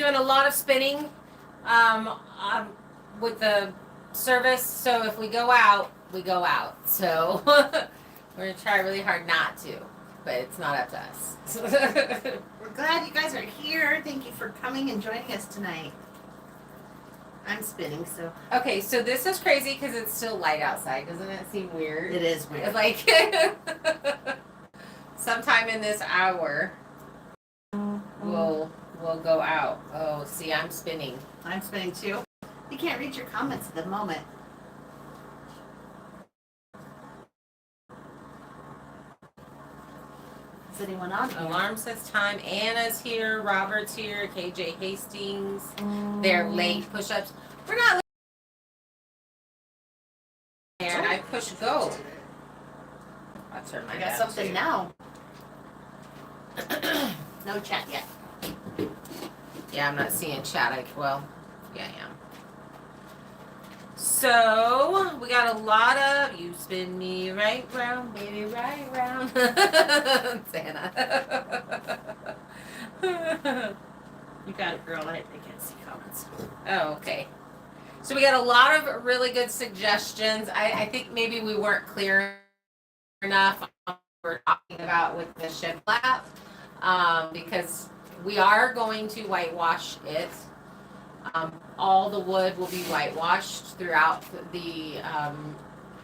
doing a lot of spinning with the service, so if we go out, we go out. So we're going to try really hard not to, but it's not up to us. We're glad you guys are here. Thank you for coming and joining us tonight. I'm spinning, so. Okay, so this is crazy because it's still light outside. Doesn't it seem weird? It is weird. It's like sometime in this hour, we'll go out. Oh, see, I'm spinning. I'm spinning too. You can't read your comments at the moment. Is anyone on here? Alarm says time. Anna's here. Robert's here. KJ Hastings. They're late. Push-ups. We're not late. And I push go. I'll turn my I got something now. No chat yet. Yeah, I'm not seeing chat. Well, yeah, I am. So, we got a lot of, you spin me right round, baby, right round. Santa. You got it, girl. I can't see comments. Oh, okay. So we got a lot of really good suggestions. I think maybe we weren't clear enough on what we're talking about with the shiplap, because we are going to whitewash it. All the wood will be whitewashed throughout the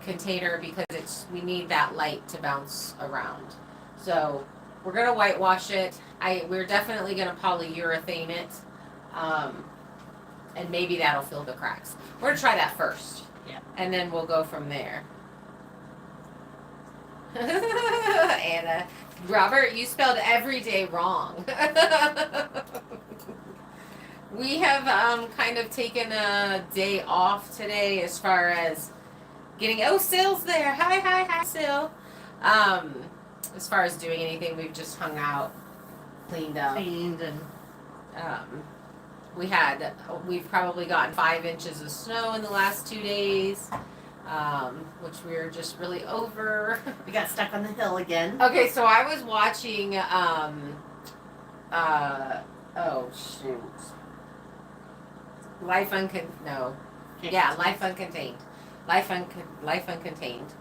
container because we need that light to bounce around. So we're gonna whitewash it. We're definitely gonna polyurethane it, and maybe that'll fill the cracks. We're gonna try that first, yeah, and then we'll go from there. Anna, Robert, you spelled every day wrong. We have kind of taken a day off today as far as getting, Sill's there. Hi, Sill. As far as doing anything, we've just hung out, cleaned up. And We've probably gotten 5 inches of snow in the last 2 days, which we're just really over. we got stuck on the hill again. Okay, so I was watching, oh shoot. Life Uncontained. Life Uncontained.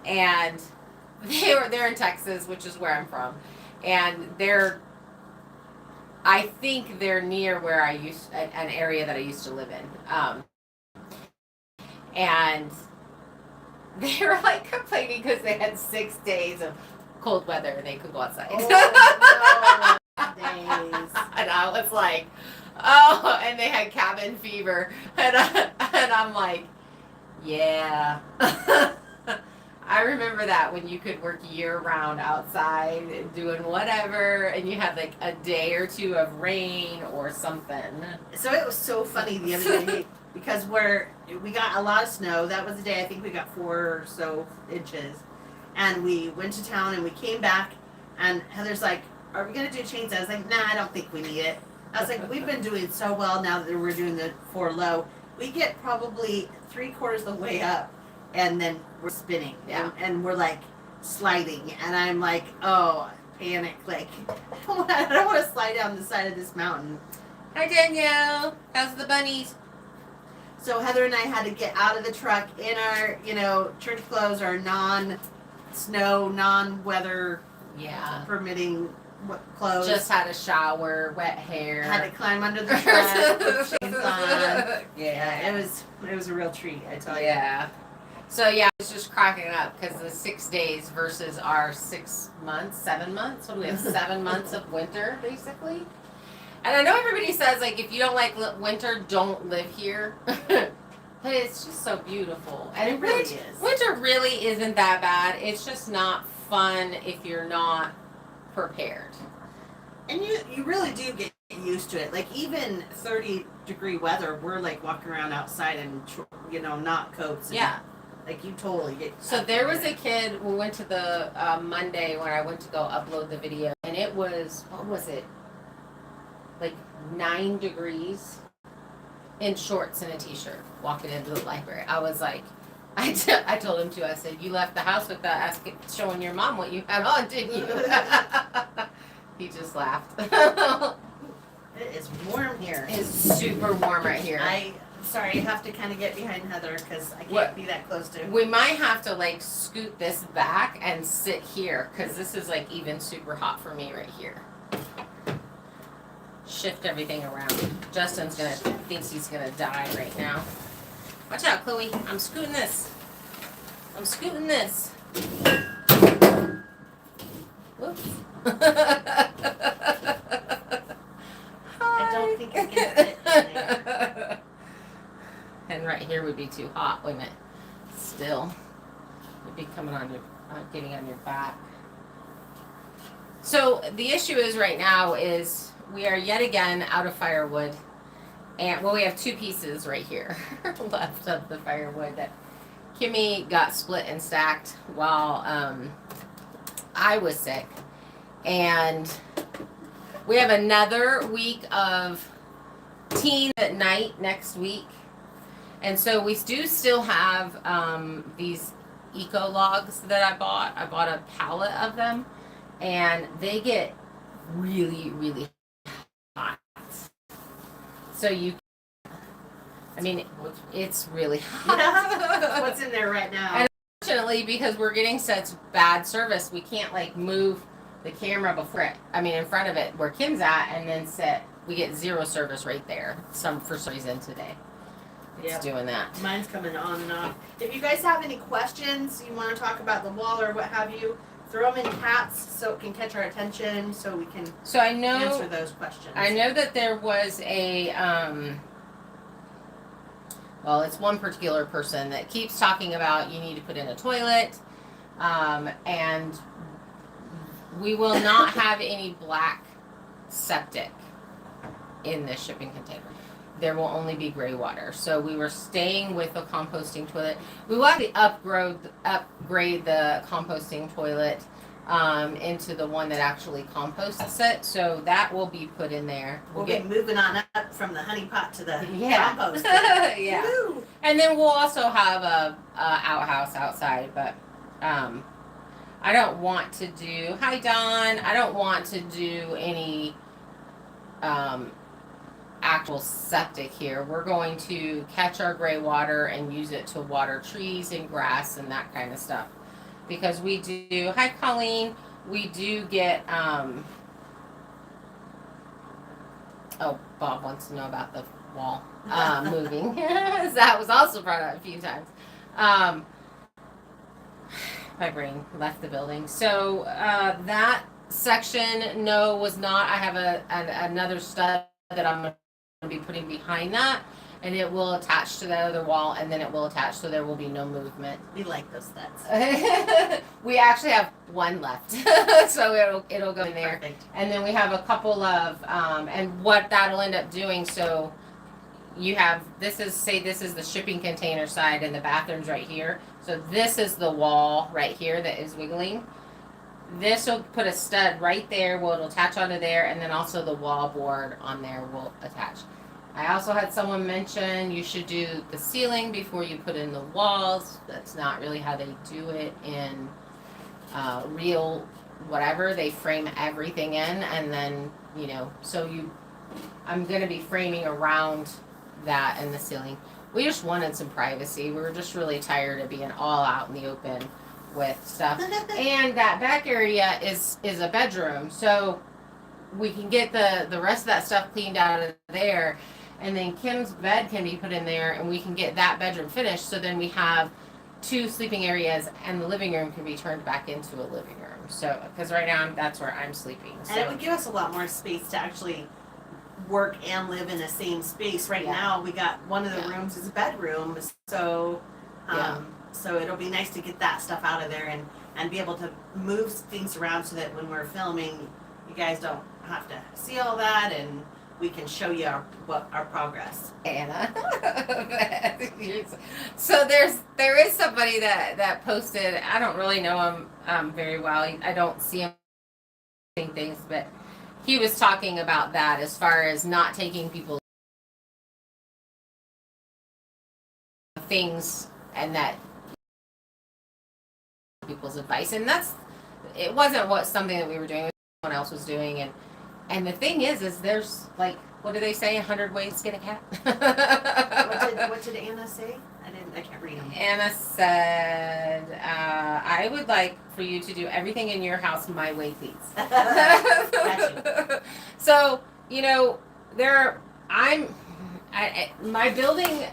And they're in Texas, which is where I'm from. And I think they're near where an area that I used to live in. And they were like complaining because they had 6 days of cold weather and they could go outside. Oh, no. Days. And I was like, oh, and they had cabin fever. And I'm like, yeah. I remember that when you could work year round outside doing whatever and you had like a day or two of rain or something. So it was so funny the other day because we got a lot of snow. That was the day I think we got 4 or so inches. And we went to town and we came back and Heather's like, are we going to do chains? I was like, nah, I don't think we need it. I was like, we've been doing so well now that we're doing the 4 low. We get probably 3/4 of the way up and then we're spinning. Yeah. And we're like sliding. And I'm like, oh, panic. Like, I don't want to slide down the side of this mountain. Hi, Danielle. How's the bunnies? So Heather and I had to get out of the truck in our, church clothes, our non-snow, non-weather permitting clothes. Just had a shower, wet hair. Had to climb under the truck, put shades on. Yeah, it was a real treat, I tell you. Yeah. So yeah, I was just cracking up because the 6 days versus our 7 months. What do we have? 7 months of winter, basically. And I know everybody says like if you don't like winter, don't live here. But it's just so beautiful. And it really is. Winter really isn't that bad. It's just not fun if you're not prepared. And you really do get used to it. Like even 30-degree weather, we're like walking around outside and not coats. And, yeah. Like you totally get. So there was a kid. We went to the Monday when I went to go upload the video, and it was what was it? Like 9 degrees in shorts and a t-shirt walking into the library. I was like, I told him to. I said, you left the house without showing your mom what you had on, didn't you? He just laughed. It is warm here. It's super warm right here. Sorry, I have to kind of get behind Heather because I can't What? be that close to. We might have to like scoot this back and sit here because this is like even super hot for me right here. Shift everything around. Justin's thinks he's gonna die right now. Watch out, Chloe. I'm scooting this. I'm scooting this. Whoops. I don't think I can fit in there. And right here would be too hot, wouldn't it? Still, it'd be coming on your, getting on your back. So the issue is right now is we are yet again out of firewood, and well, we have two pieces right here left of the firewood that Kimmy got split and stacked while I was sick, and we have another week of teens at night next week. And so we do still have these eco logs that I bought. I bought a pallet of them, and they get really, really hot. So it's really hot. What's in there right now? And unfortunately, because we're getting such bad service, we can't like move the camera in front of it where Kim's at, and then sit. We get zero service right there. For some reason today. It's doing that. Mine's coming on and off. If you guys have any questions, you want to talk about the wall or what have you, throw them in caps so it can catch our attention, so we can answer those questions. I know that there was a well, it's one particular person that keeps talking about you need to put in a toilet, and we will not have any black septic in this shipping container. There will only be gray water. So we were staying with a composting toilet. We will actually upgrade the composting toilet into the one that actually composts it. So that will be put in there. We'll be moving on up from the honey pot to the compost. Yeah. Woo! And then we'll also have a outhouse outside, but I don't want to do, hi Don, I don't want to do any actual septic here. We're going to catch our gray water and use it to water trees and grass and that kind of stuff. Because we do, hi Colleen, we do get, oh, Bob wants to know about the wall moving. That was also brought up a few times. My brain left the building. So that section, no, was not. I have another stud that I'm going to be putting behind that, and it will attach to the other wall, and then it will attach, so there will be no movement. We like those studs. We actually have one left, so it'll go in there. Perfect. And then we have a couple of and what that'll end up doing. So you have this is the shipping container side, and the bathroom's right here. So this is the wall right here that is wiggling. This will put a stud right there. Well, it'll attach onto there, and then also the wall board on there will attach. I also had someone mention you should do the ceiling before you put in the walls. That's not really how they do it in real whatever. They frame everything in, and then I'm going to be framing around that in the ceiling. We just wanted some privacy. We were just really tired of being all out in the open with stuff. And that back area is a bedroom, so we can get the rest of that stuff cleaned out of there, and then Kim's bed can be put in there, and we can get that bedroom finished, so then we have 2 sleeping areas, and the living room can be turned back into a living room. So because right now that's where I'm sleeping, so. And it would give us a lot more space to actually work and live in the same space. Right now we got one of the rooms is a bedroom, so so it'll be nice to get that stuff out of there and be able to move things around so that when we're filming, you guys don't have to see all that, and we can show you our progress. Anna. So there is somebody that posted. I don't really know him very well. I don't see him saying things, but he was talking about that as far as not taking people things and that people's advice, and it wasn't something that we were doing, someone else was doing, and And the thing is there's like, what do they say? 100 ways to get a cat. What did Anna say? I can't read them. Anna said, I would like for you to do everything in your house my way, please. Gotcha. So, my building,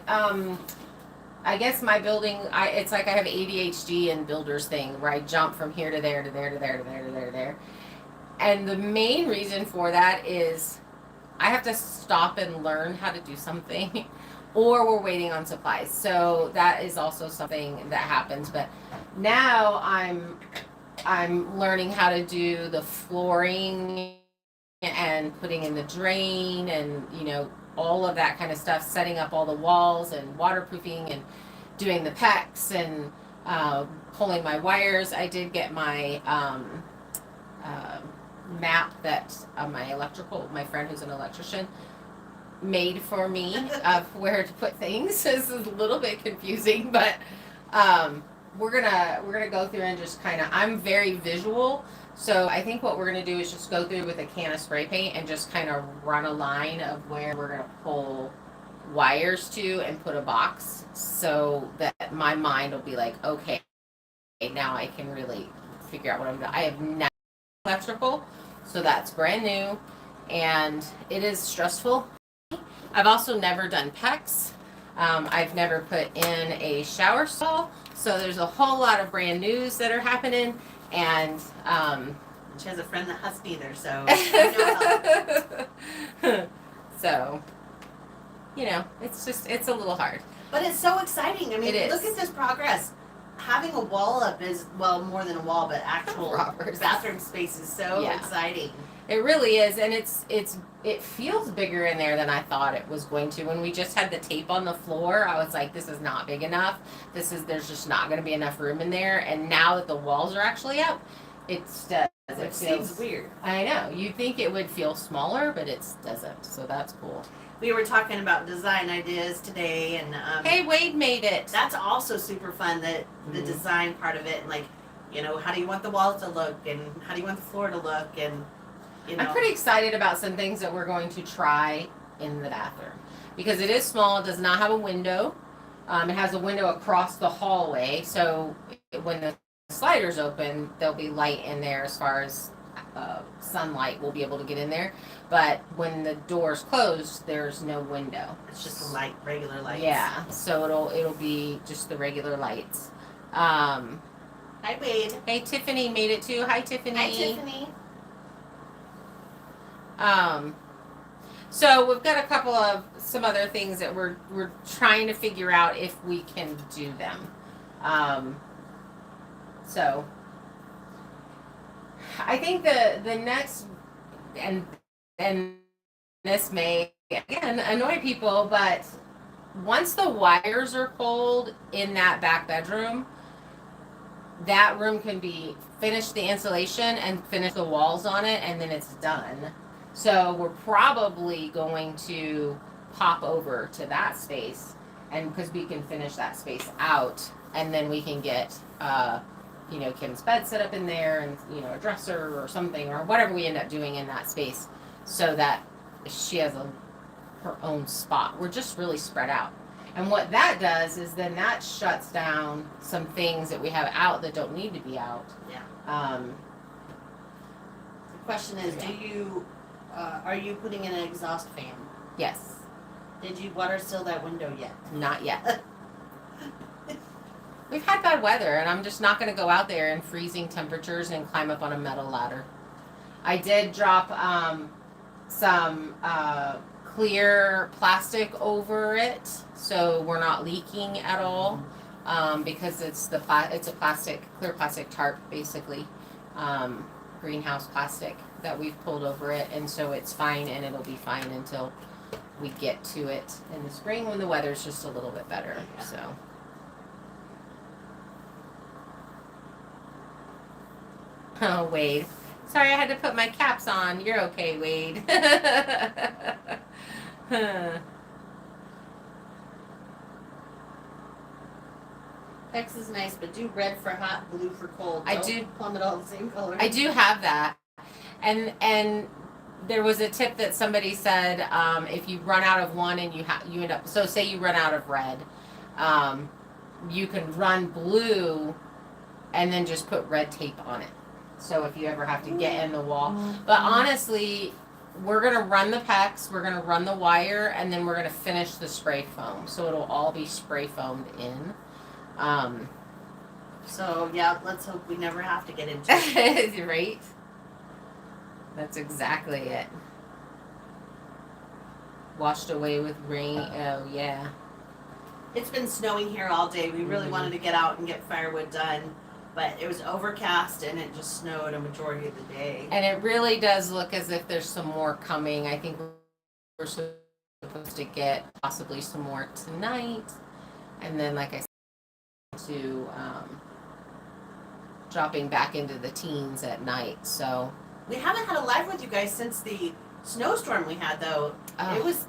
I guess my building, it's like I have ADHD and builder's thing where I jump from here to there to there to there to there to there to there. And the main reason for that is I have to stop and learn how to do something, or we're waiting on supplies. So that is also something that happens. But now I'm learning how to do the flooring and putting in the drain and all of that kind of stuff, setting up all the walls and waterproofing and doing the PEX and pulling my wires. I did get my map that my friend who's an electrician made for me of where to put things. This is a little bit confusing, but we're gonna go through and just kind of, I'm very visual, so I think what we're gonna do is just go through with a can of spray paint and just kind of run a line of where we're gonna pull wires to and put a box, so that my mind will be like, okay, now I can really figure out what I'm doing. I have never electrical, so that's brand new, and it is stressful. I've also never done PEX. I've never put in a shower stall, so there's a whole lot of brand news that are happening, and she has a friend that has neither, so I know so it's a little hard. But it's so exciting. I mean, look at this progress. Having a wall up is, well, more than a wall, but actual bathroom space is so exciting. It really is, and it feels bigger in there than I thought it was going to. When we just had the tape on the floor, I was like, this is not big enough. There's just not going to be enough room in there. And now that the walls are actually up, it does. It seems weird. I know. You'd think it would feel smaller, but it doesn't. So that's cool. We were talking about design ideas today, and hey, Wade made it. That's also super fun. The design part of it, and like, how do you want the walls to look, and how do you want the floor to look, and I'm pretty excited about some things that we're going to try in the bathroom, because it is small. It does not have a window. It has a window across the hallway, so when the sliders open, there'll be light in there as far as sunlight will be able to get in there. But when the door's closed, there's no window. It's just regular lights. Yeah, so it'll be just the regular lights. Hi, Wade. Hey, Tiffany made it too. Hi, Tiffany. Hi, Tiffany. So we've got some other things that we're trying to figure out if we can do them. So I think the next, and this may again annoy people, but once the wires are pulled in that back bedroom, that room can be finished the insulation and finish the walls on it, and then it's done. So we're probably going to pop over to that space, and because we can finish that space out, and then we can get Kim's bed set up in there, and a dresser or something, or whatever we end up doing in that space, so that she has her own spot. We're just really spread out. And what that does is then that shuts down some things that we have out that don't need to be out. Yeah. The question is, are you putting in an exhaust fan? Yes. Did you water seal that window yet? Not yet. We've had bad weather, and I'm just not going to go out there in freezing temperatures and climb up on a metal ladder. I did drop some clear plastic over it, so we're not leaking at all, because it's a clear plastic tarp, basically, greenhouse plastic that we've pulled over it, and so it's fine, and it'll be fine until we get to it in the spring when the weather's just a little bit better. So. Oh, Wade. Sorry, I had to put my caps on. You're okay, Wade. X is nice, but do red for hot, blue for cold. I do. Plumb it all the same color. I do have that. And there was a tip that somebody said, if you run out of one and you end up, so say you run out of red, you can run blue and then just put red tape on it. So if you ever have to get in the wall. But honestly, we're going to run the PEX, we're going to run the wire, and then we're going to finish the spray foam. So it'll all be spray foamed in. So, yeah, let's hope we never have to get into it. Right? That's exactly it. Washed away with rain. Oh, yeah. It's been snowing here all day. We really wanted to get out and get firewood done, but it was overcast and it just snowed a majority of the day. And it really does look as if there's some more coming. I think we're supposed to get possibly some more tonight. And then, like I said, to dropping back into the teens at night. So we haven't had a live with you guys since the snowstorm we had, though. That was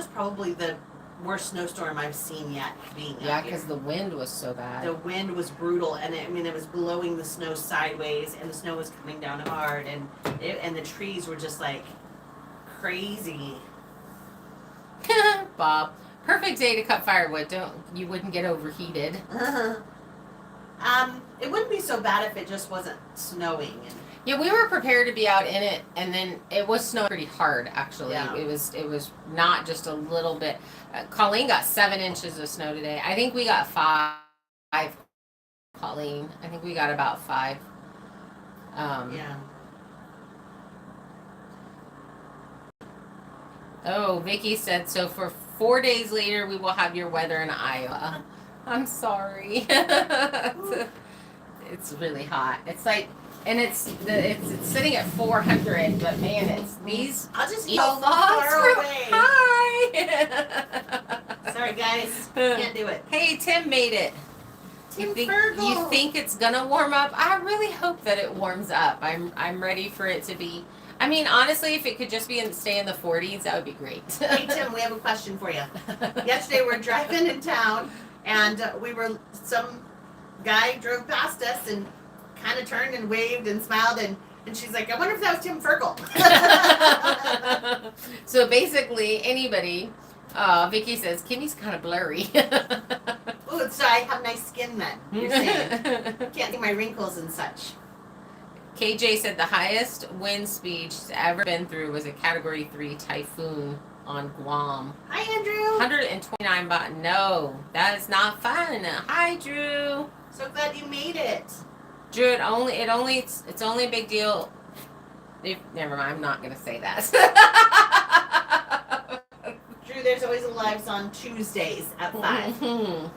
probably the worst snowstorm I've seen yet. Because the wind was so bad. The wind was brutal, and it was blowing the snow sideways, and the snow was coming down hard, and the trees were just like crazy. Bob, perfect day to cut firewood. You wouldn't get overheated. It wouldn't be so bad if it just wasn't snowing. Yeah, we were prepared to be out in it, and then it was snowing pretty hard. Actually, Yeah. it was not just a little bit. Colleen got 7 inches of snow today. I think we got 5. Colleen, I think we got about 5. Yeah. Oh, Vicky said so. For 4 days later, we will have your weather in Iowa. I'm sorry. It's really hot. It's like, and it's sitting at 400, but man, it's these. I'll just go logs far real away. high. Sorry, guys. Can't do it. Hey, Tim made it. You Fergal. think it's gonna warm up? I really hope that it warms up. I'm ready for it to be. I mean, honestly, if it could just stay in the 40s, that would be great. Hey, Tim, we have a question for you. Yesterday, we're driving in town, and some guy drove past us and kind of turned and waved and smiled, and she's like, I wonder if that was Tim Fergal. So basically, anybody, Vicky says, Kimmy's kind of blurry. Ooh, so I have nice skin then, you're saying. Can't see my wrinkles and such. KJ said the highest wind speed she's ever been through was a Category 3 typhoon on Guam. Hi, Andrew. 129 baht. No, that is not fun. Hi, Drew. So glad you made it. Drew, it's only a big deal. Never mind, I'm not gonna say that. Drew, there's always a lives on Tuesdays at 5. Mm-hmm.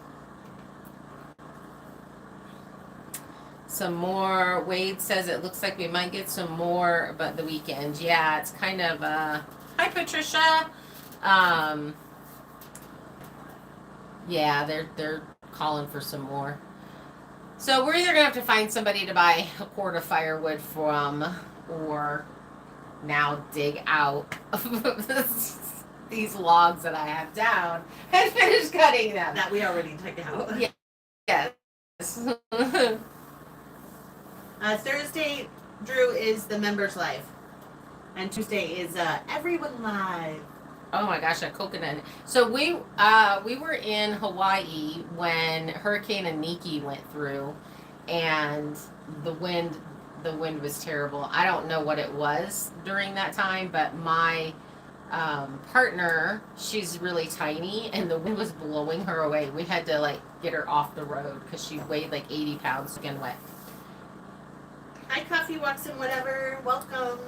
Some more. Wade says it looks like we might get some more, but the weekend. Yeah, it's kind of. Hi, Patricia. Yeah, they're calling for some more. So we're either gonna have to find somebody to buy a quart of firewood from, or now dig out these logs that I have down and finish cutting them. That we already took out. Yeah. Yes. Thursday, Drew, is the members live, and Tuesday is everyone live. Oh my gosh, a coconut. So we were in Hawaii when Hurricane Iniki went through, and the wind was terrible. I don't know what it was during that time, but my partner, she's really tiny, and the wind was blowing her away. We had to get her off the road because she weighed 80 pounds again wet. Hi, Coffee Watson, whatever. Welcome.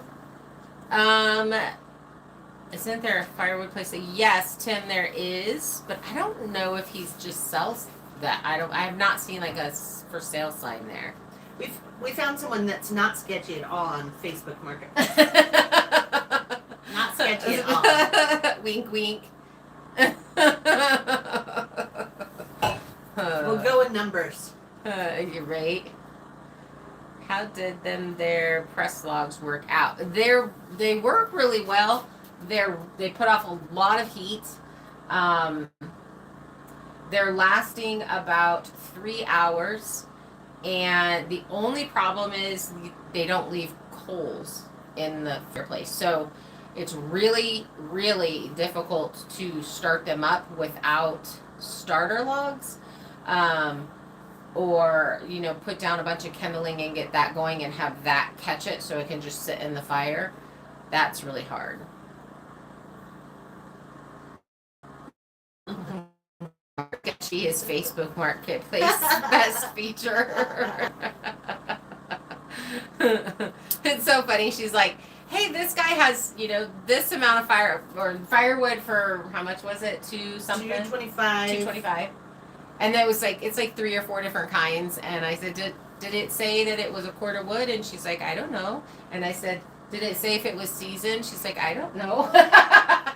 Isn't there a firewood place? Yes, Tim, there is, but I don't know if he's just sells that. I have not seen a for sale sign there. We found someone that's not sketchy at all on Facebook Marketplace. Not sketchy at all. Wink, wink. We'll go in numbers. You're right. How did their press logs work out? They work really well. They put off a lot of heat. They're lasting about 3 hours, and the only problem is they don't leave coals in the fireplace. So it's really, really difficult to start them up without starter logs. Or, you know, put down a bunch of kindling and get that going and have that catch it so it can just sit in the fire. That's really hard. She is Facebook Marketplace best feature. It's so funny. She's like, hey, this guy has, you know, this amount of firewood for how much was it? $225. $225. And that was like, it's like 3 or 4 different kinds. And I said, did it say that it was a cord of wood? And she's like, I don't know. And I said, did it say if it was seasoned? She's like, I don't know.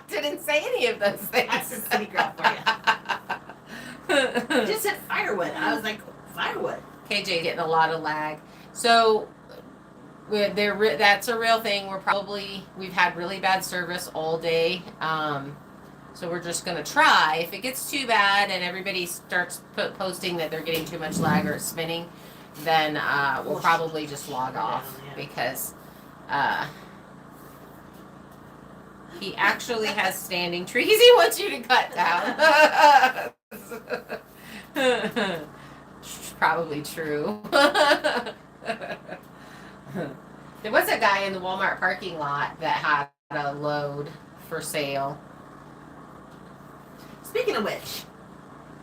Didn't say any of those things. That's a city girl for you. It just said firewood. I was like, firewood. KJ getting a lot of lag. So that's a real thing. We've had really bad service all day. So we're just going to try. If it gets too bad and everybody starts posting that they're getting too much lag or it's spinning, then we'll probably just log off because he actually has standing trees he wants you to cut down. Probably true. There was a guy in the Walmart parking lot that had a load for sale. Speaking of which,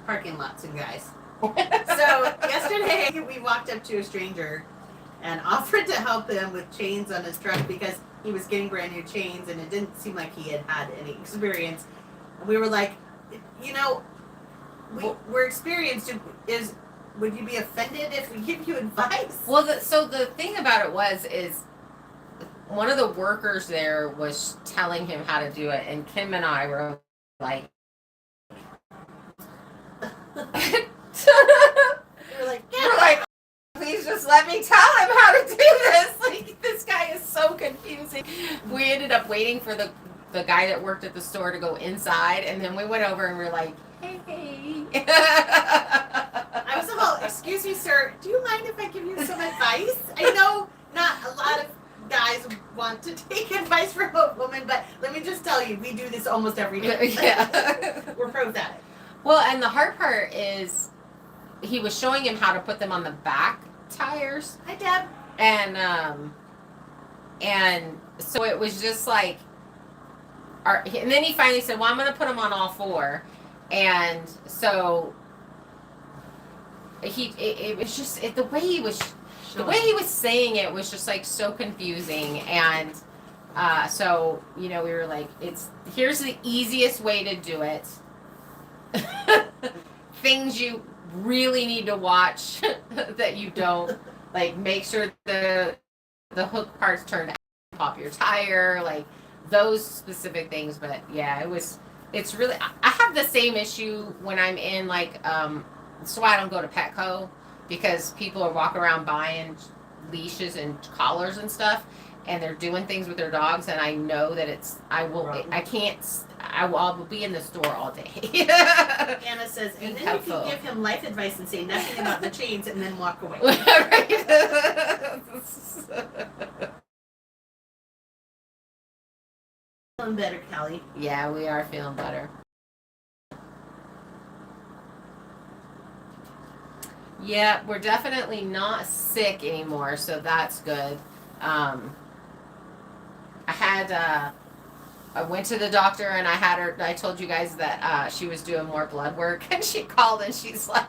parking lots and guys. So yesterday we walked up to a stranger and offered to help him with chains on his truck because he was getting brand new chains and it didn't seem like he had had any experience. And we were like, you know, we're experienced. Would you be offended if we give you advice? Well, so the thing about it is one of the workers there was telling him how to do it, and Kim and I were like, we're like, please just let me tell him how to do this. Like, this guy is so confusing. We ended up waiting for the guy that worked at the store to go inside, and then we went over and we were like, hey. I was all, excuse me, sir, do you mind if I give you some advice? I know not a lot of guys want to take advice from a woman, but let me just tell you, we do this almost every day. Yeah. We're pros at it. Well, and the hard part is he was showing him how to put them on the back tires. Hi, Deb. And so it was just like, and then he finally said, well, I'm going to put them on all 4. And so it was just the way he was saying it was just like so confusing. And so, you know, we were like, here's the easiest way to do it. Things you really need to watch that you don't, like, make sure the hook part's turned out, pop your tire, like those specific things. But yeah, it's really, I have the same issue when I'm in, like, that's why I don't go to Petco, because people are walking around buying leashes and collars and stuff, and they're doing things with their dogs, and I know that I will be in the store all day. Anna says, and then you can give him life advice and say nothing about the chains and then walk away. Feeling better, Callie. Yeah, we are feeling better. Yeah, we're definitely not sick anymore, so that's good. I went to the doctor and I told you guys that she was doing more blood work, and she called and she's like,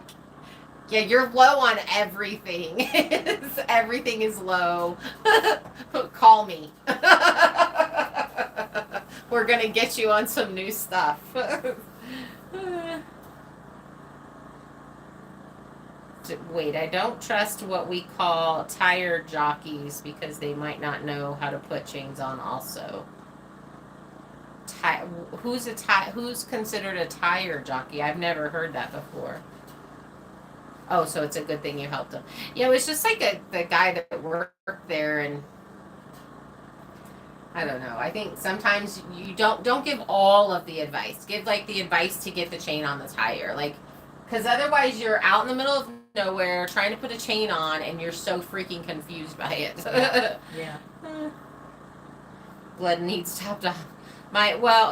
yeah, you're low on everything. Everything is low. Call me. We're going to get you on some new stuff. Wait, I don't trust what we call tire jockeys because they might not know how to put chains on also. Who's considered a tire jockey? I've never heard that before. Oh, so it's a good thing you helped him. Yeah, it was just like the guy that worked there, and I don't know. I think sometimes you don't give all of the advice. Give, like, the advice to get the chain on the tire, like, because otherwise you're out in the middle of nowhere trying to put a chain on and you're so freaking confused by it. Yeah. blood needs tapped off.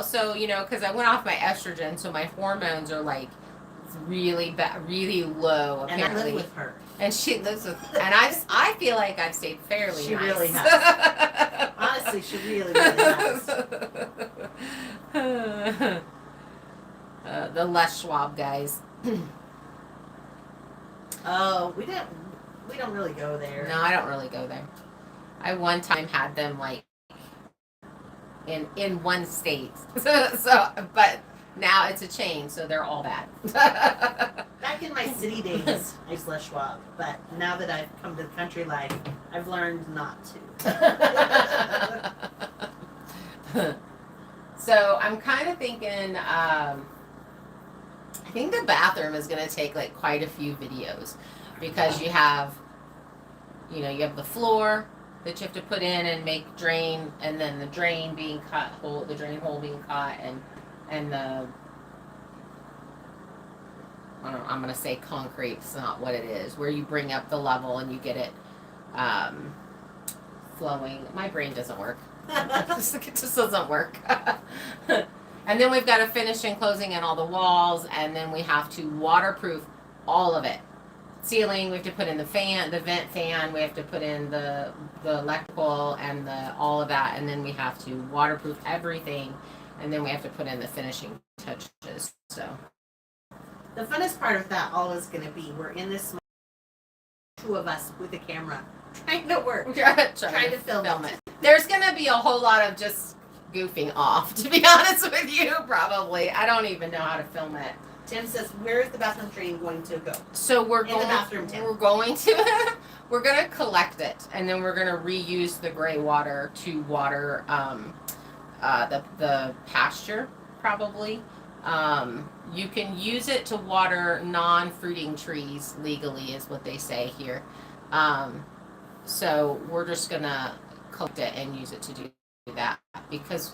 So because I went off my estrogen, so my hormones are like really really low And I apparently. live with her. And she lives with, and I feel like I've stayed fairly She nice. really has. Honestly, she really, really has. The Les Schwab guys. Oh, we don't really go there. No, I don't really go there. I one time had them like in one state. But now it's a chain, so they're all bad. Back in my city days, I used Les Schwab, but now that I've come to the country life, I've learned not to. So I'm kind of thinking, I think the bathroom is going to take like quite a few videos because you have the floor that you have to put in and make drain, and then the drain being cut, the drain hole being cut, and the, I'm going to say concrete, it's not what it is, where you bring up the level and you get it flowing. My brain doesn't work. It just doesn't work. And then we've got to finish enclosing in all the walls, and then we have to waterproof all of it. Ceiling, we have to put in the vent fan, we have to put in the electrical and all of that, and then we have to waterproof everything, and then we have to put in the finishing touches. So the funnest part of that all is going to be we're in this two of us with a camera trying to work, trying to film it. There's going to be a whole lot of just goofing off, to be honest with you, probably. I don't even know how to film it. Tim says, "Where is the bathroom drain going to go?" So we're in the bathroom, Tim. We're going to collect it, and then we're going to reuse the gray water to water the pasture, probably. You can use it to water non-fruiting trees legally, is what they say here. So we're just going to collect it and use it to do that, because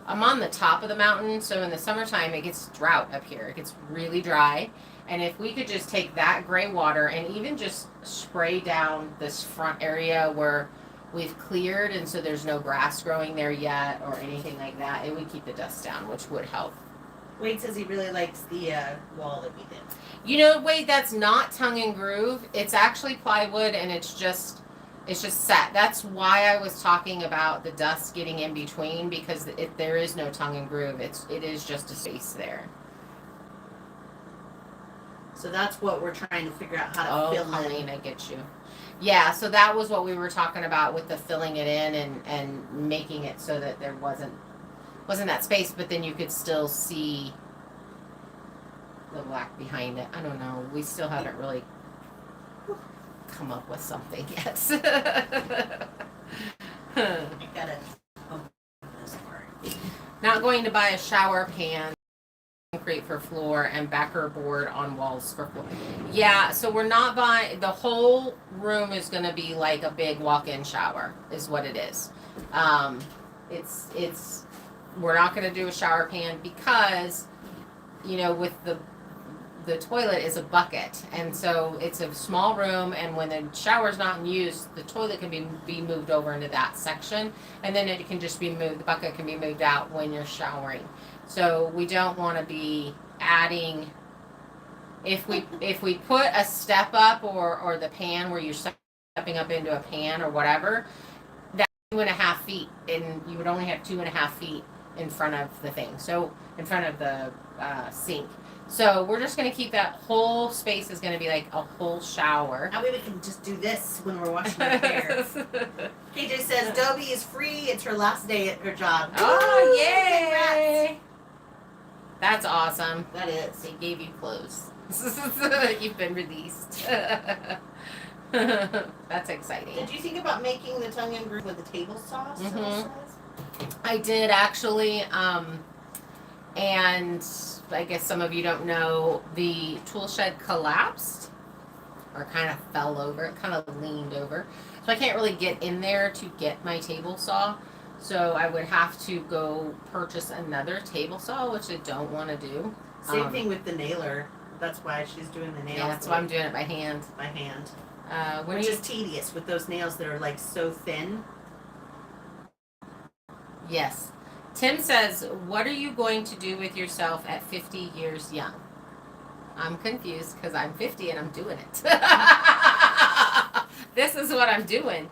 I'm on the top of the mountain, so in the summertime it gets drought up here. It gets really dry, and if we could just take that gray water and even just spray down this front area where we've cleared, and so there's no grass growing there yet or anything like that, it would keep the dust down, which would help. Wade says he really likes the wall that we did. Wade, that's not tongue and groove. It's actually plywood, and it's just set. That's why I was talking about the dust getting in between, because there is no tongue and groove. It is just a space there. So that's what we're trying to figure out how to fill Colleen, I get you. Yeah, so that was what we were talking about with the filling it in and making it so that there wasn't that space, but then you could still see the black behind it. I don't know. We still haven't really come up with something yet. I gotta open this part. Not going to buy a shower pan, concrete for floor, and backer board on walls for floor. Yeah, so we're not buying, the whole room is going to be like a big walk-in shower is what it is. We're not going to do a shower pan because, with the toilet is a bucket, and so it's a small room, and when the shower's not in use, the toilet can be moved over into that section, and then it can just be moved, the bucket can be moved out when you're showering. So we don't want to be adding, if we put a step up or the pan where you're stepping up into a pan or whatever, that's 2.5 feet, and you would only have 2.5 feet in front of the thing, so in front of the sink. So we're just going to keep that whole space is going to be like a whole shower. That way we can just do this when we're washing our hair. KJ says Dobie is free. It's her last day at her job. Oh, yay! Congrats. That's awesome. That is. They gave you clothes. You've been released. That's exciting. Did you think about making the tongue and groove with the table saw? I did actually. And I guess some of you don't know, the tool shed collapsed or kind of fell over. It kind of leaned over. So I can't really get in there to get my table saw. So I would have to go purchase another table saw, which I don't want to do. Same thing with the nailer. That's why she's doing the nails. Yeah, that's why I'm doing it by hand. By hand. Which is tedious with those nails that are like so thin. Yes. Tim says, what are you going to do with yourself at 50 years young? I'm confused because I'm 50 and I'm doing it. This is what I'm doing.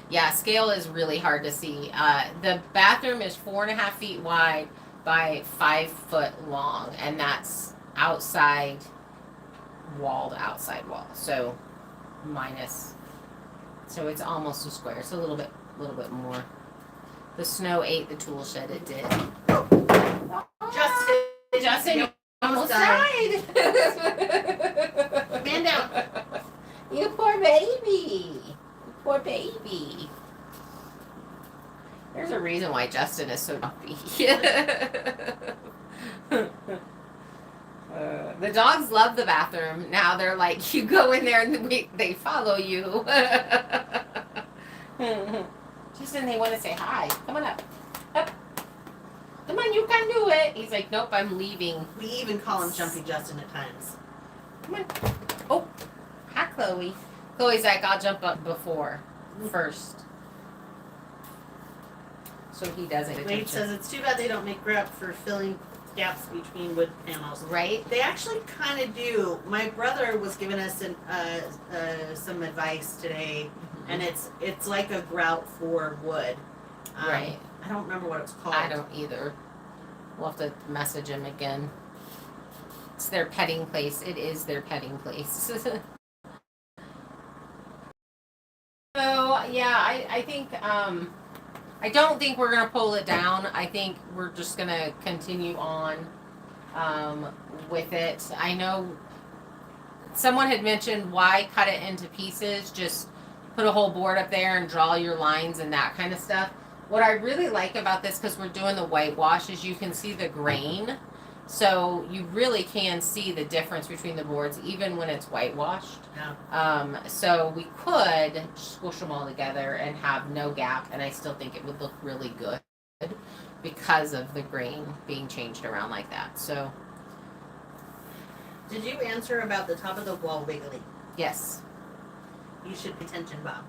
Yeah, scale is really hard to see. The bathroom is 4.5 feet wide by 5 foot long, and that's outside wall. So minus, so it's almost a square. It's a little bit more. The snow ate the tool shed. It did. Justin, you almost died. Man down. You poor baby. Poor baby. There's a reason why Justin is so dumpy. The dogs love the bathroom. Now they're like, you go in there and they follow you. Justin, they want to say hi. Come on up. Up. Come on, you can do it. He's like, nope, I'm leaving. We even call him Jumpy Justin at times. Come on. Oh, hi, Chloe. Chloe's like, I'll jump up first. So he doesn't. Wade says it's too bad they don't make grub for filling gaps between wood panels. Right? They actually kind of do. My brother was giving us some advice today, and it's like a grout for wood. Right. I don't remember what it's called. I don't either. We'll have to message him again. It's their petting place. It is their petting place. So yeah, I think I don't think we're gonna pull it down. I think we're just gonna continue on with it. I know someone had mentioned why cut it into pieces. Just put a whole board up there and draw your lines and that kind of stuff. What I really like about this, because we're doing the whitewash, is you can see the grain. So you really can see the difference between the boards, even when it's whitewashed. Yeah. So we could squish them all together and have no gap, and I still think it would look really good because of the grain being changed around like that. So. Did you answer about the top of the wall wiggling? Yes. You should pay attention, Bob.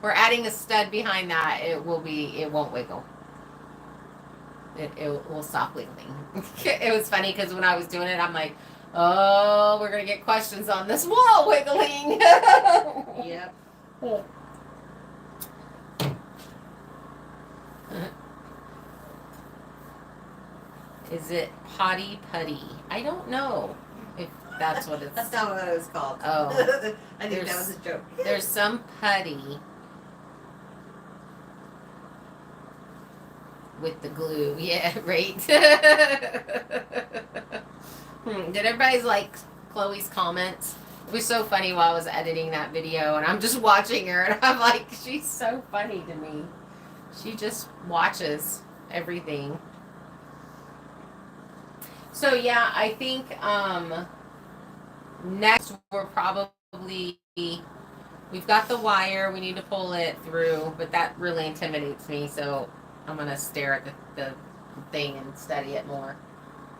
We're adding a stud behind that. It won't wiggle. It will stop wiggling. It was funny because when I was doing it, I'm like, oh, we're going to get questions on this wall wiggling. Yep. Is it potty putty? I don't know if that's what it's. That's not what it was called. Oh. I think that was a joke. There's some putty with the glue. Yeah, right. Did everybody like Chloe's comments? It was so funny while I was editing that video, and I'm just watching her, and I'm like, she's so funny to me. She just watches everything. So yeah, I think next we're probably, we've got the wire, we need to pull it through, but that really intimidates me, so I'm going to stare at the thing and study it more.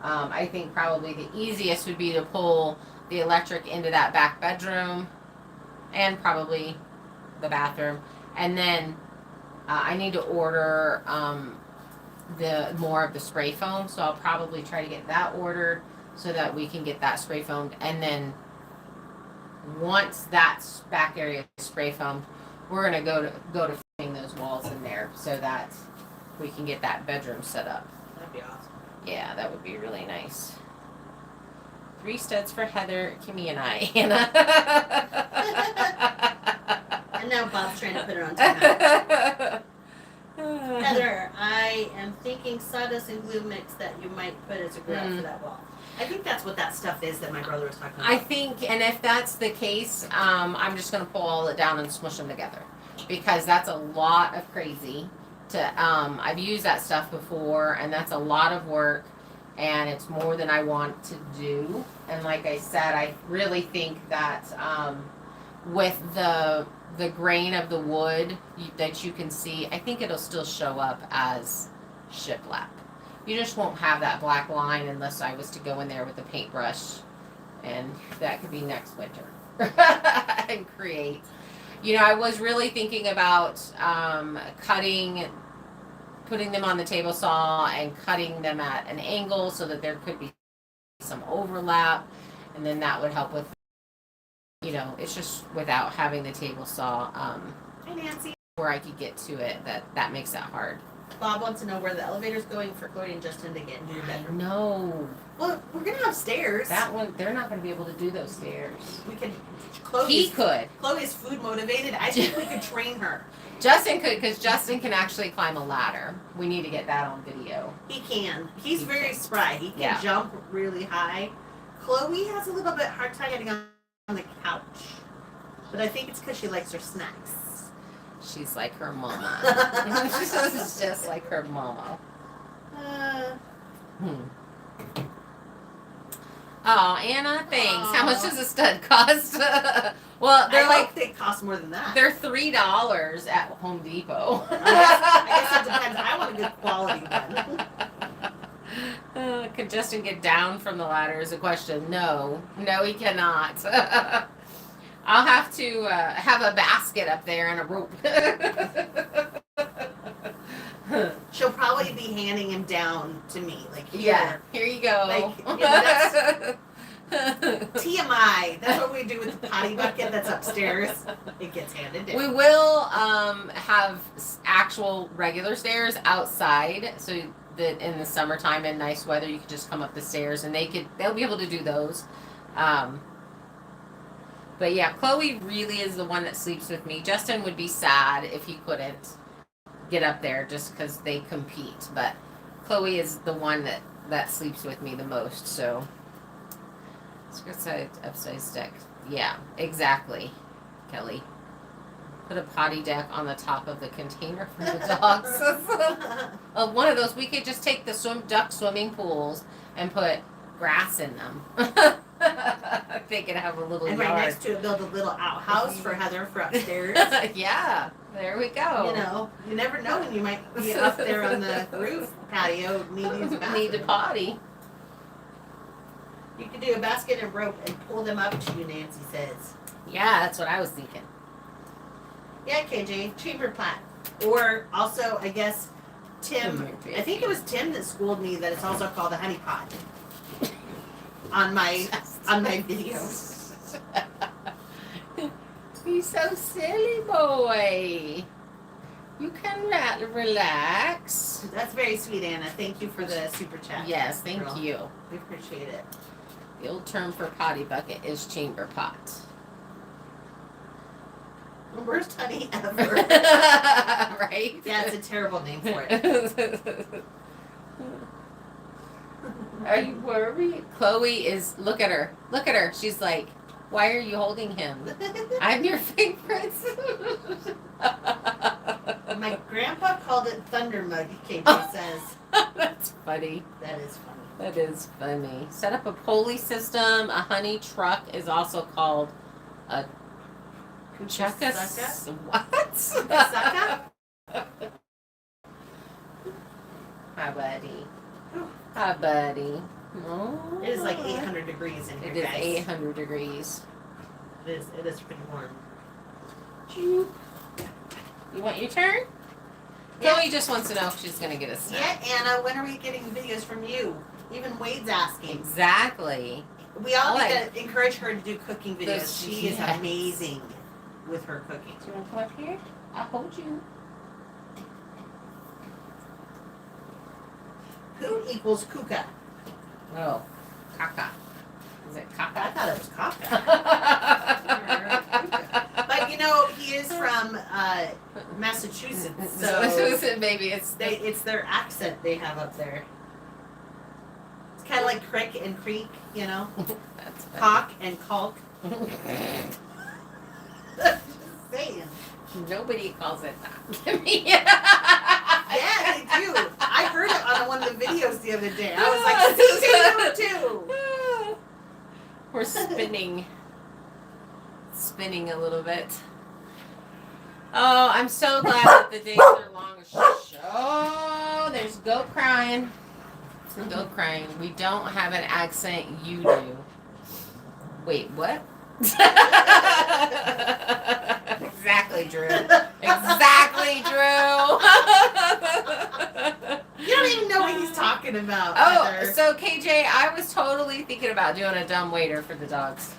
I think probably the easiest would be to pull the electric into that back bedroom and probably the bathroom. And then I need to order the more of the spray foam, so I'll probably try to get that ordered so that we can get that spray foamed. And then once that back area is spray foamed, we're going to go to fitting those walls in there so that we can get that bedroom set up. That'd be awesome. Yeah, that would be really nice. 3 studs for Heather, Kimmy, and I, Hannah. And now Bob's trying to put her on timeout. Heather, I am thinking sawdust and glue mix that you might put as a grout for that wall. I think that's what that stuff is that my brother was talking about. I think, and if that's the case, I'm just going to pull all it down and smush them together. Because that's a lot of crazy. I've used that stuff before, and that's a lot of work, and it's more than I want to do. And like I said, I really think that with the grain of the wood that you can see, I think it'll still show up as shiplap. You just won't have that black line unless I was to go in there with a paintbrush, and that could be next winter and create. You know, I was really thinking about putting them on the table saw and cutting them at an angle so that there could be some overlap, and then that would help with, you know, it's just without having the table saw Hi, Nancy. where I could get to it, that makes that hard. Bob wants to know where the elevator's going for Chloe and Justin to get into your bedroom. No, Well, we're gonna have stairs. that one, they're not going to be able to do those stairs. We could. He could. Chloe's food motivated. I think we could train her. Justin could, because Justin can actually climb a ladder. We need to get that on video. He can. He's He very can. spry. He can Yeah. jump really high. Chloe has a little bit hard time getting on the couch, but I think it's because she likes her snacks. She's like her mama. She's just like her mama. Oh, Anna, thanks. How much does a stud cost? Well, they're I hope they cost more than that. they're $3 at Home Depot. I guess it depends. I want a good quality one. Can Justin get down from the ladder is a question. No, he cannot. I'll have to have a basket up there and a rope. She'll probably be handing him down to me, like Yeah, here you go. Like, you know, TMI. That's what we do with the potty bucket that's upstairs. It gets handed down. We will have actual regular stairs outside, so that in the summertime in nice weather you could just come up the stairs and they'll be able to do those. But yeah, Chloe really is the one that sleeps with me. Justin would be sad if he couldn't get up there just because they compete. But Chloe is the one that sleeps with me the most. So skirt side, upside deck. Yeah, exactly, Kelly. Put a potty deck on the top of the container for the dogs. One of those, we could just take the duck swimming pools and put grass in them. They could have a little And yard. right next to it, build a little outhouse for Heather for upstairs. Yeah, there we go. You know, you never know when you might be up there on the roof patio needing to Need to potty. You could do a basket and rope and pull them up to you, Nancy says. Yeah, that's what I was thinking. Yeah, KJ, chamber plat. Or also, I guess, Tim, I think it was Tim that schooled me that it's also called a honey pot. On my video. You're so silly, boy. You can relax. That's very sweet, Anna. Thank you for the super chat. Yes, thank girl. you. We appreciate it. The old term for potty bucket is chamber pot. The worst honey ever. Right? Yeah, it's a terrible name for it. Are you worried? Chloe is, look at her. Look at her. She's like, why are you holding him? I'm your favorite. My grandpa called it thunder mug, KJ says. That's funny. That is funny. That is funny. Set up a pulley system. A honey truck is also called a Kuchaka? What? Kuchaka? Hi, buddy. Hi, buddy. Oh. It is like 800 degrees in here, It is guys. 800 degrees. It is pretty warm. You want your turn? Yeah. Chloe just wants to know if she's going to get a snack. Yeah, Anna, when are we getting videos from you? Even Wade's asking. Exactly. We all I need to encourage her to do cooking videos. Those- She is yes. amazing with her cooking. Do you want to come up here? I'll hold you. Who equals kuka? Oh, caca. Is it I caca? thought it was kaka. But you know, he is from Massachusetts, so Maybe it's it's their accent they have up there. It's kind of like crick and creek, you know, That's funny. cock and caulk. Just saying. Nobody calls it that to me. Yeah, they do. I heard it on one of the videos the other day. I was like, see, they do it too. We're spinning a little bit. Oh, I'm so glad that the days are long. Oh, there's goat crying. Goat crying. We don't have an accent. You do. Wait, what? Exactly, Drew. Exactly, Drew. You don't even know what he's talking about. Oh, Heather. so KJ, I was totally thinking about doing a dumb waiter for the dogs.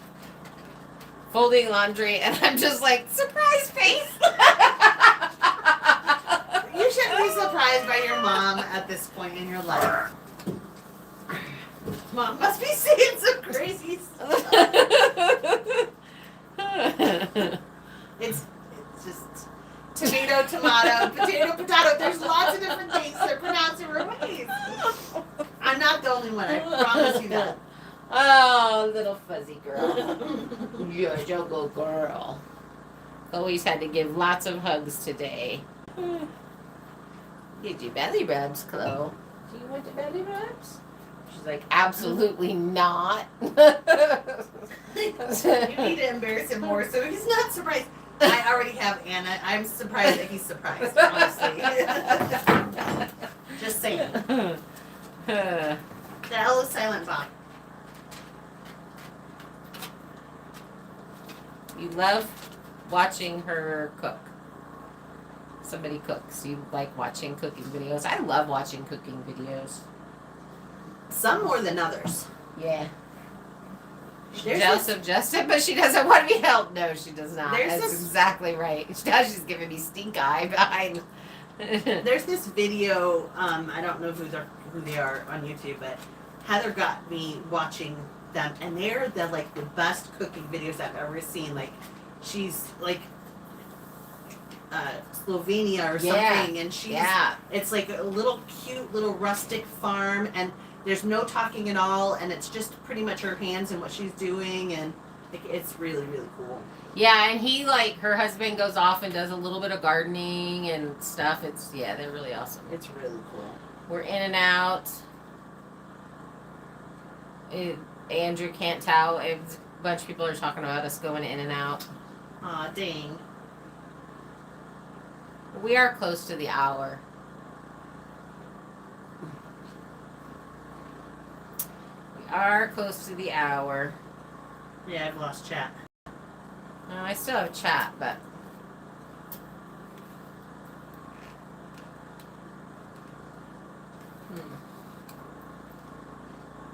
Folding laundry, and I'm just like, surprise face. You shouldn't be surprised by your mom at this point in your life. Mom must be saying some crazy stuff. It's just tomato, tomato, potato, potato. There's lots of different things that are pronounced different ways. I'm not the only one. I promise you that. Oh, little fuzzy girl. You're a jungle girl. Chloe's had to give lots of hugs today. You do belly rubs, Chloe. Do you want the belly rubs? She's like, absolutely not. You need to embarrass him more so he's not surprised. I already have Anna. I'm surprised that he's surprised, honestly. Just saying. The L is silent, Bob. You love watching her cook. Somebody cooks. You like watching cooking videos. I love watching cooking videos. Some more than others. Yeah. She's There's jealous of Justin, but she doesn't want to be helped. No, she does not. There's That's this- exactly right. Now she's giving me stink eye behind. There's this video, I don't know who they are on YouTube, but Heather got me watching them, and they're the best cooking videos I've ever seen. Like, she's like Slovenia or something, and she's it's like a little cute little rustic farm, and there's no talking at all, and it's just pretty much her hands and what she's doing, and it's really, really cool. Yeah, and he her husband goes off and does a little bit of gardening and stuff. They're really awesome. It's really cool. We're in and out. Andrew can't tell. A bunch of people are talking about us going in and out. Aw, dang. We are close to the hour. We are close to the hour. Yeah, I've lost chat. No, I still have chat, but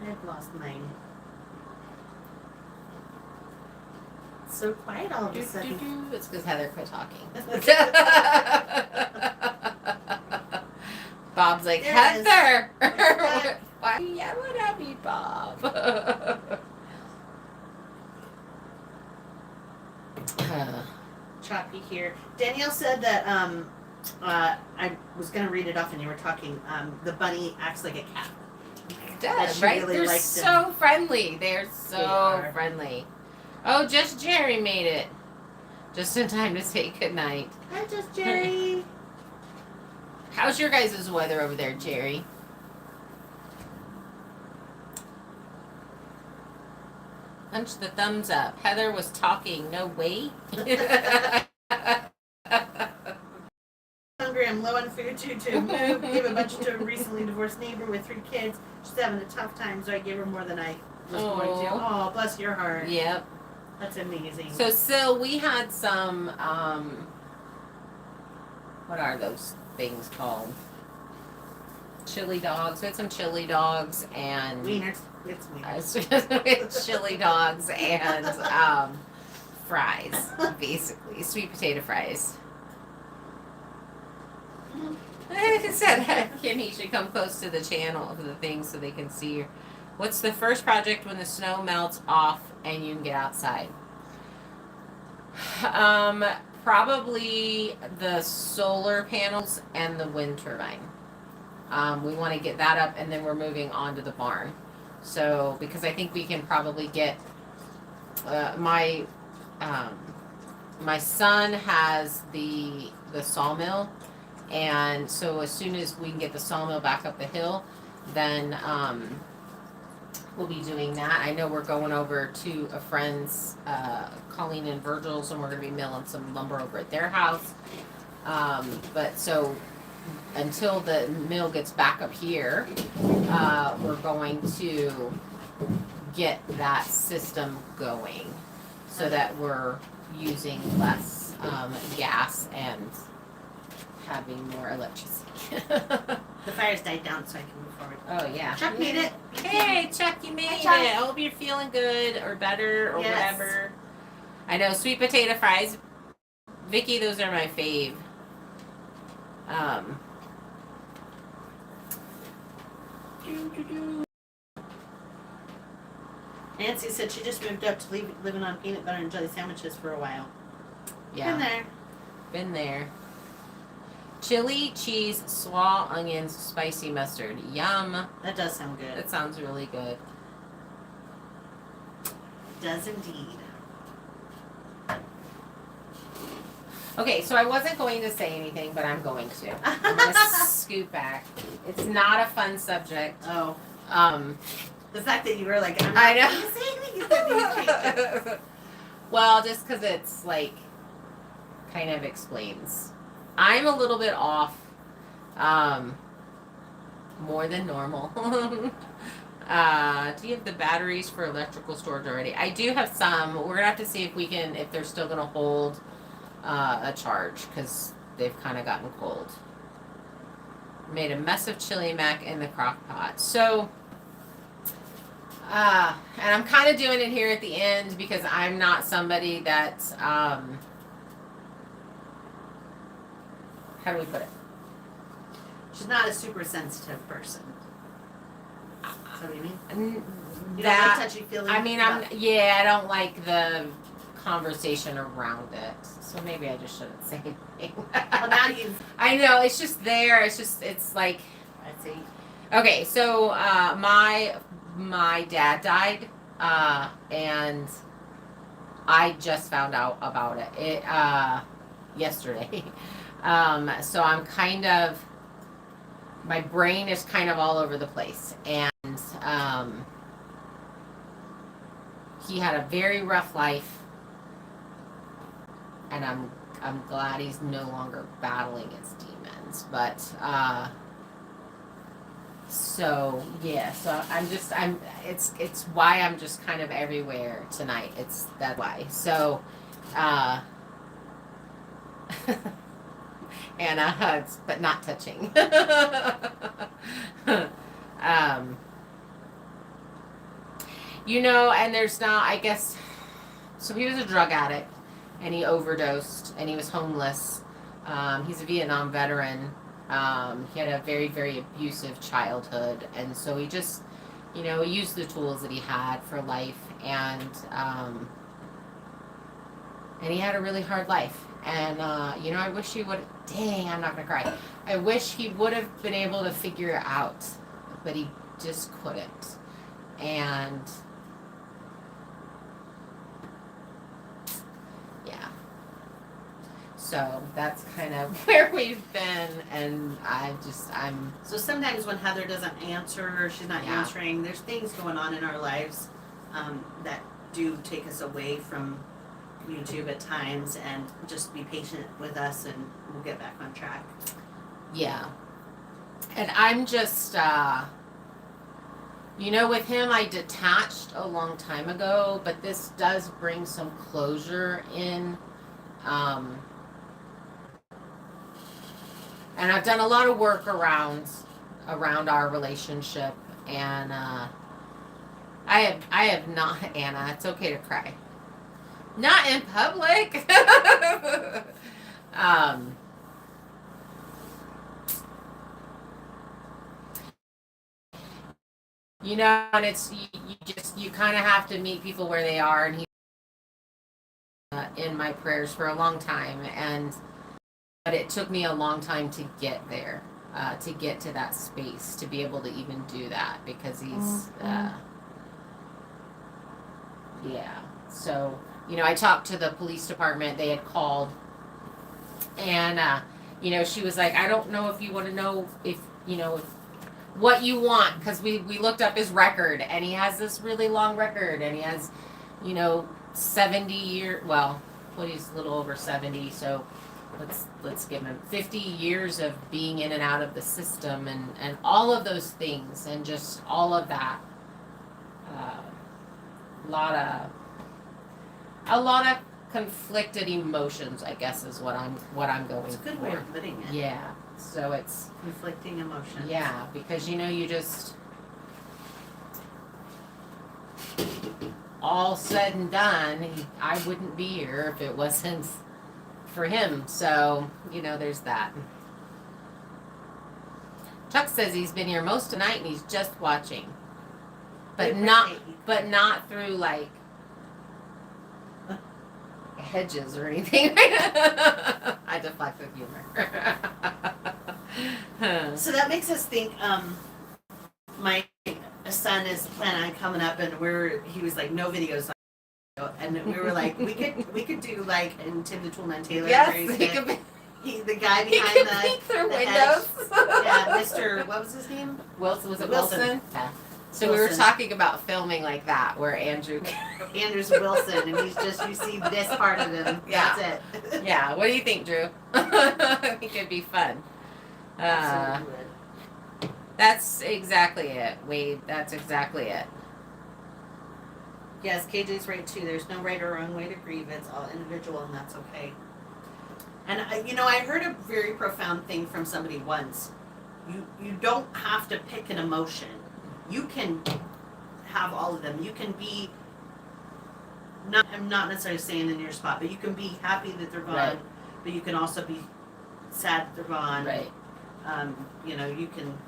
I've lost mine. It's so quiet all of a sudden. It's because Heather quit talking. Bob's like, There it is. Heather! back. Why are you yelling at me, Bob? Choppy here. Danielle said that I was gonna read it off and you were talking. The bunny acts like a cat. Does, she right? really They're likes so friendly. They're so They are. friendly. Oh, just Jerry made it. Just in time to say goodnight. Hi, just Jerry. How's your guys' weather over there, Jerry? Punch the thumbs up. Heather was talking. No, wait. Hungry. I'm low on food too. To move, give a bunch to a recently divorced neighbor with 3 kids. She's having a tough time, so I gave her more than I was going to. Oh, bless your heart. Yep. That's amazing. So we had some, what are those things called? Chili dogs. We had some chili dogs and Wieners. It's wieners. It's chili dogs and fries, basically sweet potato fries. I said Kimmy should come close to the channel of the thing so they can see. What's the first project when the snow melts off and you can get outside? Probably the solar panels and the wind turbine. We want to get that up, and then we're moving on to the barn. So, because I think we can probably get my son has the sawmill, and so as soon as we can get the sawmill back up the hill, then we'll be doing that. I know we're going over to a friend's, Colleen and Virgil's, and we're going to be milling some lumber over at their house. But so until the mill gets back up here, we're going to get that system going so that we're using less gas and having more electricity. The fire's died down, so I can move forward. Oh yeah. Chuck made it. Hey Chuck, you made Hi, it. Chuck. I hope you're feeling good or better or Yes. whatever. I know sweet potato fries, Vicky. Those are my fave. Nancy said she just moved up to living on peanut butter and jelly sandwiches for a while. Yeah. Been there. Been there. Chili, cheese, slaw, onions, spicy mustard. Yum. That does sound good. That sounds really good. Does indeed. Okay, so I wasn't going to say anything, but I'm going to. I'm going to scoot back. It's not a fun subject. Oh, Um, the fact that you were like, I'm not I know. going to say anything. You said you changed it. Well, just because it's like kind of explains. I'm a little bit off, more than normal. Do you have the batteries for electrical storage already? I do have some. We're gonna have to see if they're still gonna hold a charge because they've kind of gotten cold. Made a mess of chili mac in the crock pot. So, and I'm kind of doing it here at the end because I'm not somebody that, how do we put it? She's not a super sensitive person. Is that what you mean? You That, don't like touchy feely. I mean, I don't like the conversation around it. So maybe I just shouldn't say anything. Well, now you've. I know, it's just there. It's like, I see. okay, so my dad died, and I just found out about it yesterday. So I'm kind of, my brain is kind of all over the place, and he had a very rough life, and I'm glad he's no longer battling his demons, but so yeah, so it's why I'm just kind of everywhere tonight. It's that why. So Anna hugs, but not touching. And there's not, I guess, so he was a drug addict, and he overdosed, and he was homeless. He's a Vietnam veteran. He had a very, very abusive childhood, and so he just, he used the tools that he had for life, and he had a really hard life. And, I wish he would, dang, I'm not going to cry. I wish he would have been able to figure it out, but he just couldn't. And, yeah. So that's kind of where we've been, and I'm. So sometimes when Heather doesn't answer or she's not Yeah. answering, there's things going on in our lives that do take us away from YouTube at times, and just be patient with us and we'll get back on track. Yeah. And I'm just, with him, I detached a long time ago, but this does bring some closure in. And I've done a lot of work around our relationship, and I have not, Anna, it's okay to cry. Not in public. And it's you kind of have to meet people where they are, and he in my prayers for a long time, but it took me a long time to get there, to get to that space, to be able to even do that, because he's yeah. So I talked to the police department. They had called, and she was like, I don't know if you want to know if what you want, because we looked up his record, and he has this really long record, and he has 70 years, well, he's a little over 70, so let's give him 50 years of being in and out of the system, and all of those things, and just all of that. A lot of conflicted emotions, I guess, is what I'm going It's a good for. way of putting it. Yeah. So it's Conflicting emotions. yeah, because you just all said and done, I wouldn't be here if it wasn't for him. So, there's that. Chuck says he's been here most of the night and he's just watching. We But not appreciate you. but not through like hedges or anything. I deflect with humor. So that makes us think. My son is planning on coming up, and he was like, no videos. And we were like, we could do like in Tim the Toolman Taylor. Yes, where he's he could the guy he behind could the peek through the windows. yeah, Mr. What was his name? Wilson, was it Wilson. Wilson? Yeah. So we were Wilson. talking about filming like that, where Andrew. Andrews Wilson, and you see this part of him. Yeah. That's it. Yeah. What do you think, Drew? I think it'd be fun. Absolutely would. That's exactly it, Wade. That's exactly it. Yes, KJ's right too. There's no right or wrong way to grieve. It's all individual, and that's okay. And I heard a very profound thing from somebody once. You don't have to pick an emotion. You can have all of them. You can be I'm not necessarily saying in your spot, but you can be happy that they're gone, Right. but you can also be sad that they're gone. Right. You can.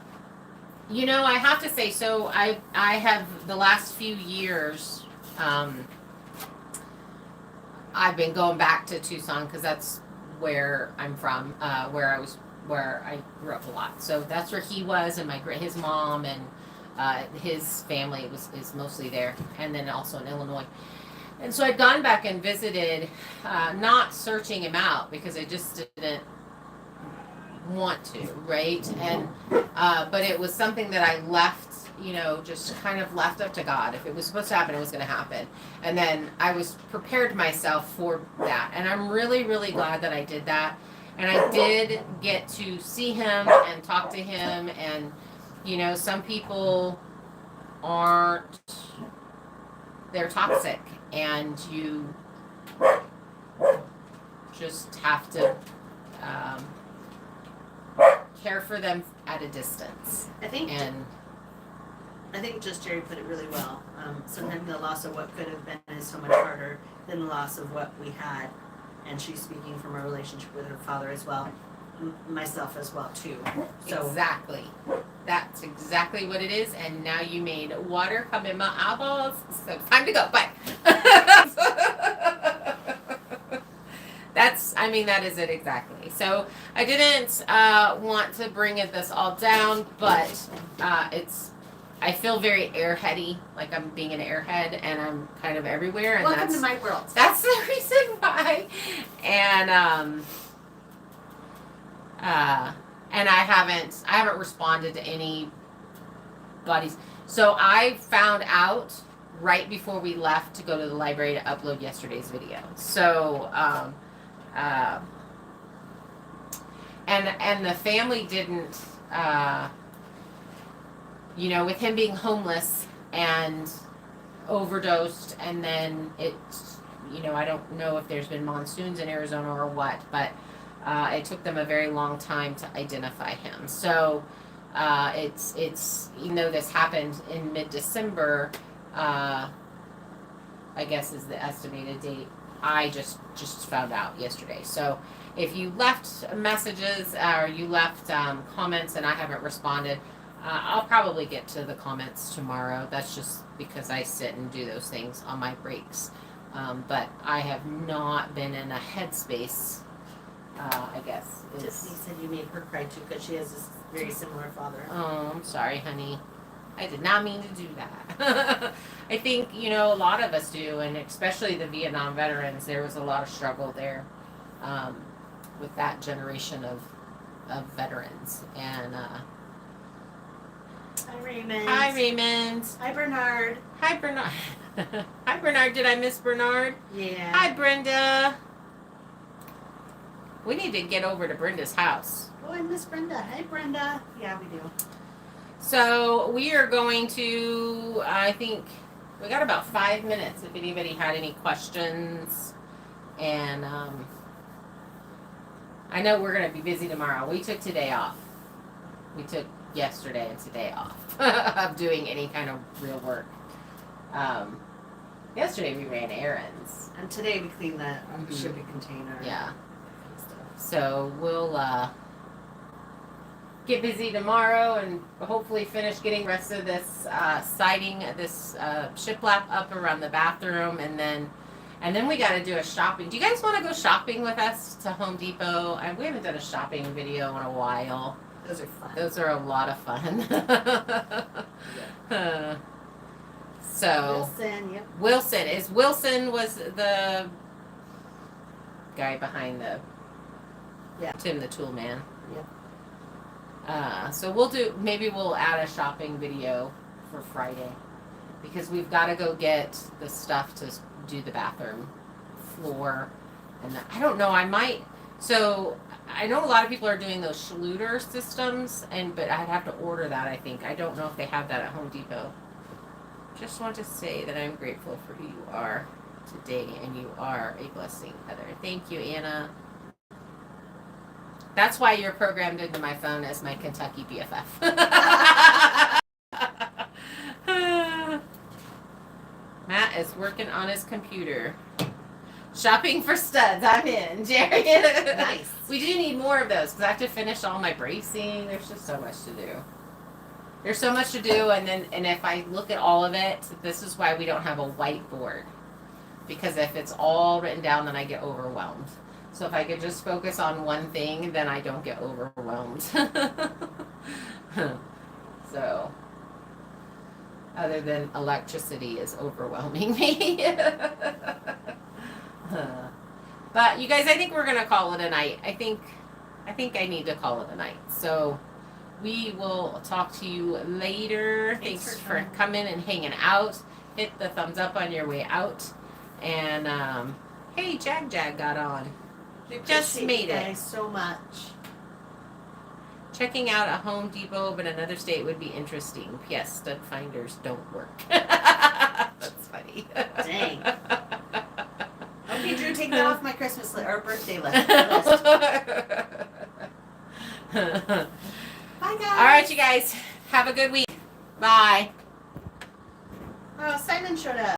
I have to say, so I have the last few years, I've been going back to Tucson because that's where I'm from, where I grew up a lot. So that's where he was, and his mom and his family is mostly there, and then also in Illinois. And so I'd gone back and visited, not searching him out because I just didn't want to, right? And but it was something that I left, just kind of left up to God. If it was supposed to happen, it was going to happen. And then I was prepared myself for that. And I'm really, really glad that I did that. And I did get to see him and talk to him. And, some people aren't, they're toxic. And you just have to care for them at a distance. I think And just Jerry put it really well. Sometimes the loss of what could have been is so much harder than the loss of what we had. And she's speaking from a relationship with her father as well, myself as well too. So exactly. That's exactly what it is. And now you made water come in my eyeballs. So it's time to go. Bye. That is it exactly. So I didn't want to bring this all down, but I feel very airheady, like I'm being an airhead, and I'm kind of everywhere. And welcome to my world. that's the reason why. And and I haven't responded to anybody's. So I found out right before we left to go to the library to upload yesterday's video. So and the family didn't with him being homeless and overdosed, and then I don't know if there's been monsoons in Arizona or what, but it took them a very long time to identify him. So it's even though this happened in mid-December, I guess is the estimated date. I just found out yesterday. So if you left messages or you left comments and I haven't responded, I'll probably get to the comments tomorrow. That's just because I sit and do those things on my breaks. But I have not been in a headspace, I guess. Tiffany said you made her cry too because she has this very similar father. Oh, I'm sorry, honey. I did not mean to do that. I think, a lot of us do, and especially the Vietnam veterans, there was a lot of struggle there with that generation of veterans. And Hi Raymond. hi, Raymond. Hi Bernard. Hi, Bernard. Hi, Bernard. Did I miss Bernard? Yeah. Hi, Brenda. We need to get over to Brenda's house. Oh, I miss Brenda. Hi Brenda. Yeah, we do. So we are going to, I think, we got about 5 minutes if anybody had any questions. And I know we're going to be busy tomorrow. We took today off. We took yesterday and today off of doing any kind of real work. Yesterday we ran errands. And today we cleaned the shipping container. Yeah. So we'll get busy tomorrow and hopefully finish getting the rest of this siding, this shiplap up around the bathroom, and then we got to do a shopping. Do you guys want to go shopping with us to Home Depot? We haven't done a shopping video in a while. Those are fun. Those are a lot of fun. So Wilson, yep. Wilson was the guy behind the Tim the Tool Man. Yep. So maybe we'll add a shopping video for Friday, because we've got to go get the stuff to do the bathroom floor, and I don't know, so I know a lot of people are doing those Schluter systems, but I'd have to order that, I think. I don't know if they have that at Home Depot. Just want to say that I'm grateful for who you are today, and you are a blessing, Heather. Thank you, Anna. That's why you're programmed into my phone as my Kentucky BFF. Matt is working on his computer. Shopping for studs. I'm in, Jerry. Nice. We do need more of those because I have to finish all my bracing. There's just so much to do. There's so much to do, and if I look at all of it, this is why we don't have a whiteboard. Because if it's all written down, then I get overwhelmed. So if I could just focus on one thing, then I don't get overwhelmed. So, other than electricity is overwhelming me. But you guys, I think we're gonna call it a night. I think I need to call it a night. So we will talk to you later. Thanks for coming and hanging out. Hit the thumbs up on your way out. And hey, Jag got on. We just made it. Guys, so much. Checking out a Home Depot, but another state would be interesting. Yes, stud finders don't work. That's funny. Dang. Okay, Drew, take that off my Christmas or birthday list. Bye, guys. All right, you guys. Have a good week. Bye. Oh, Simon showed up.